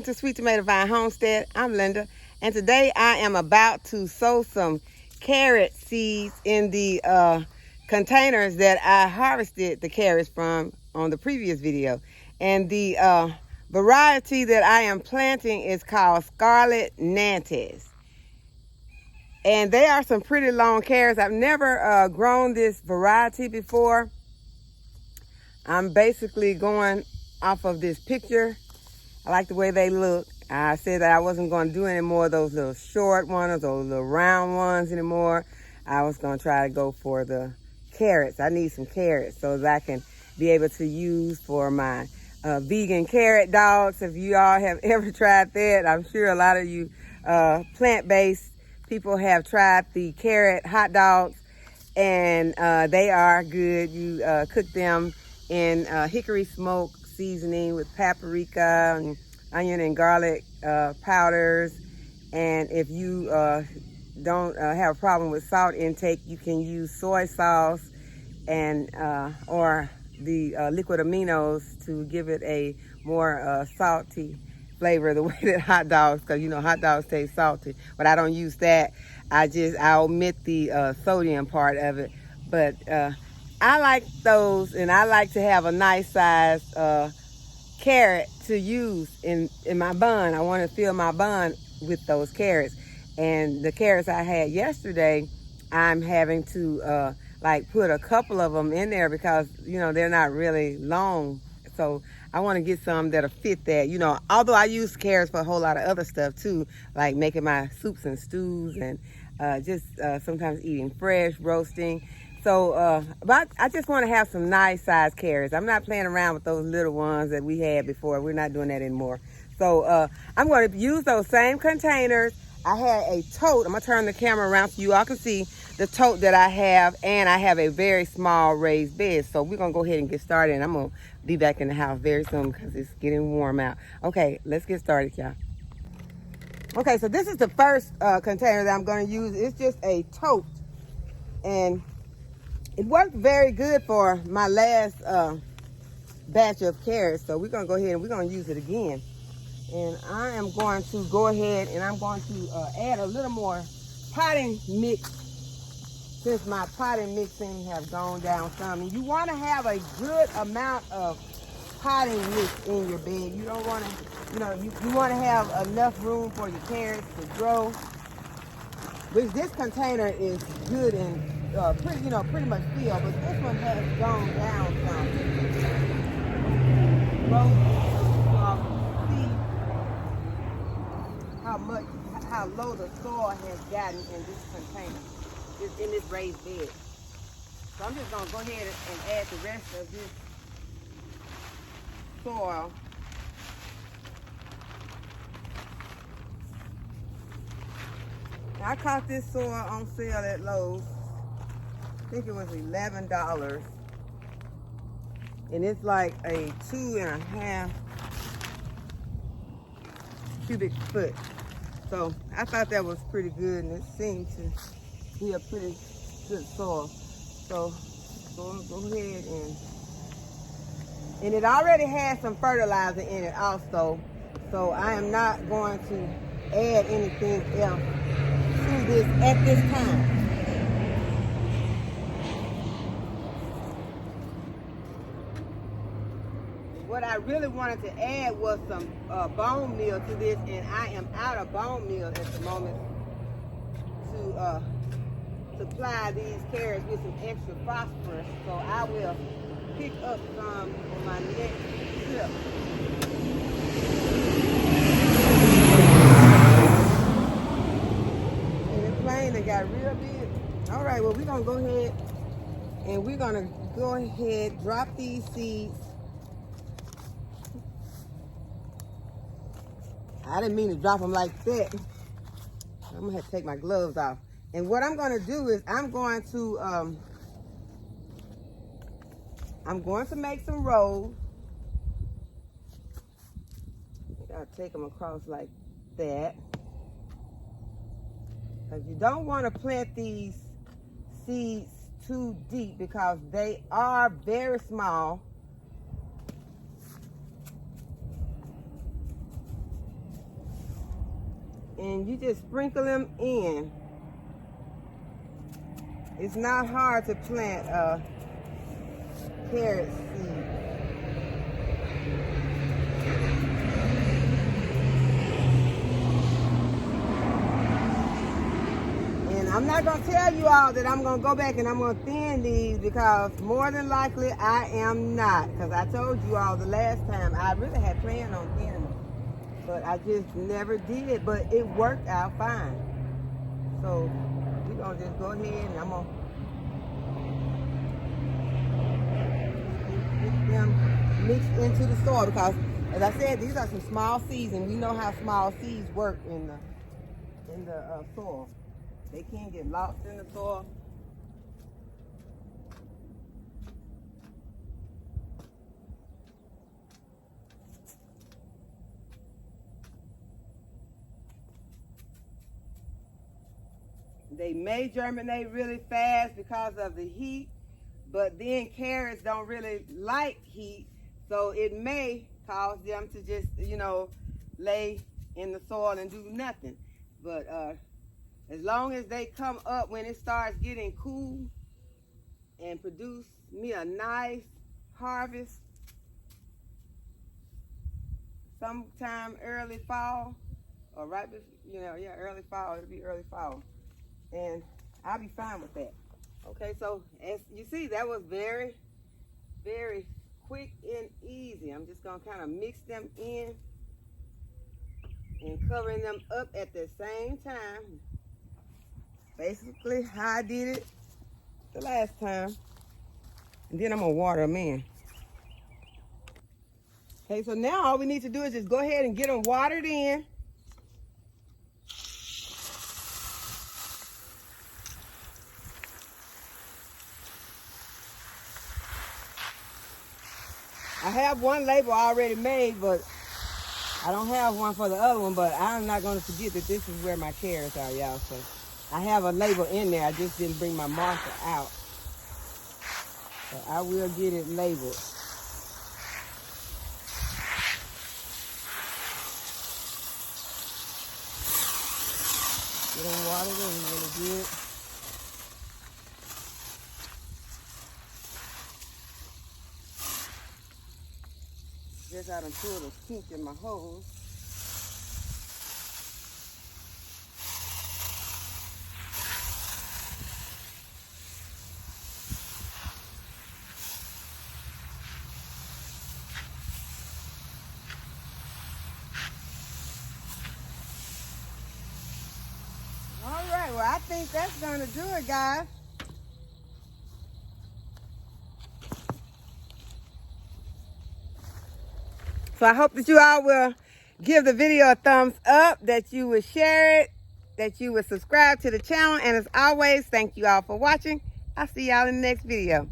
welcome to Sweet Tomato Vine Homestead. I'm Linda, and today I am about to sow some carrot seeds in the containers that I harvested the carrots from on the previous video. And the variety that I am planting is called Scarlet Nantes. And they are some pretty long carrots. I've never grown this variety before. I'm basically going off of this picture. I like the way they look. I said that I wasn't going to do any more of those little short ones, those little round ones anymore. I was going to try to go for the carrots. I need some carrots so that I can be able to use for my vegan carrot dogs. If you all have ever tried that, I'm sure a lot of you plant-based people have tried the carrot hot dogs, and they are good. You cook them in hickory smoke seasoning with paprika and onion and garlic powders. And if you don't have a problem with salt intake, you can use soy sauce and or the liquid aminos to give it a more salty flavor, the way that hot dogs, because you know hot dogs taste salty, but I don't use that. I omit the sodium part of it. But I like those, and I like to have a nice size carrot to use in my bun. I want to fill my bun with those carrots. And the carrots I had yesterday, I'm having to like put a couple of them in there because, you know, they're not really long. So I want to get some that'll fit that. You know, although I use carrots for a whole lot of other stuff too, like making my soups and stews and just sometimes eating fresh, roasting. So, but I just want to have some nice sized carrots. I'm not playing around with those little ones that we had before. We're not doing that anymore. So I'm going to use those same containers. I had a tote. I'm going to turn the camera around so you all can see the tote that I have. And I have a very small raised bed. So we're going to go ahead and get started. And I'm going to be back in the house very soon because it's getting warm out. Okay, let's get started, y'all. Okay, so this is the first container that I'm going to use. It's just a tote. And it worked very good for my last batch of carrots, so we're going to go ahead and we're going to use it again. And I am going to go ahead and I'm going to add a little more potting mix, since my potting mixing have gone down some. And you want to have a good amount of potting mix in your bed. You don't want to, you know, you want to have enough room for your carrots to grow, which this container is good and pretty much filled, but this one has gone down some. See how low the soil has gotten in this container, in this raised bed. So I'm just gonna go ahead and add the rest of this soil. I caught this soil on sale at Lowe's. I think it was $11. And it's like a 2.5 cubic foot. So I thought that was pretty good, and it seemed to be a pretty good soil. So go ahead and it already has some fertilizer in it also. So I am not going to add anything else to this at this time. What I really wanted to add was some bone meal to this, and I am out of bone meal at the moment to supply these carrots with some extra phosphorus. So I will pick up some on my next trip. And the plane that got real big. All right, well, we're going to go ahead and we're going to drop these seeds. I didn't mean to drop them like that. I'm gonna have to take my gloves off. And what I'm gonna do is I'm going to make some rolls. I'll take them across like that. Because you don't want to plant these seeds too deep because they are very small. and you just sprinkle them in. It's not hard to plant carrot seed. And I'm not going to tell you all that I'm going to go back and I'm going to thin these, because more than likely I am not. Because I told you all the last time I really had planned on thinning them, but I just never did. But it worked out fine. So we're going to just go ahead and I'm going to get them mixed into the soil, because as I said, these are some small seeds, and we know how small seeds work in the soil. They can get lost in the soil. They may germinate really fast because of the heat, but then carrots don't really like heat, so it may cause them to just, lay in the soil and do nothing. But as long as they come up when it starts getting cool and produce me a nice harvest sometime early fall, or right before, early fall, it'll be early fall, and I'll be fine with that. Okay, so as you see, that was very, very quick and easy. I'm just gonna kind of mix them in and covering them up at the same time. Basically how I did it the last time. And then I'm gonna water them in. Okay, so now all we need to do is just go ahead and get them watered in. I have one label already made, but I don't have one for the other one, but I'm not going to forget that this is where my carrots are, y'all. So I have a label in there. I just didn't bring my marker out. So I will get it labeled. Get them watered in really good. Guess I done pulled a kink in my hose. All right, well, I think that's gonna do it, guys. So I hope that you all will give the video a thumbs up, that you will share it, that you will subscribe to the channel. And as always, thank you all for watching. I'll see y'all in the next video.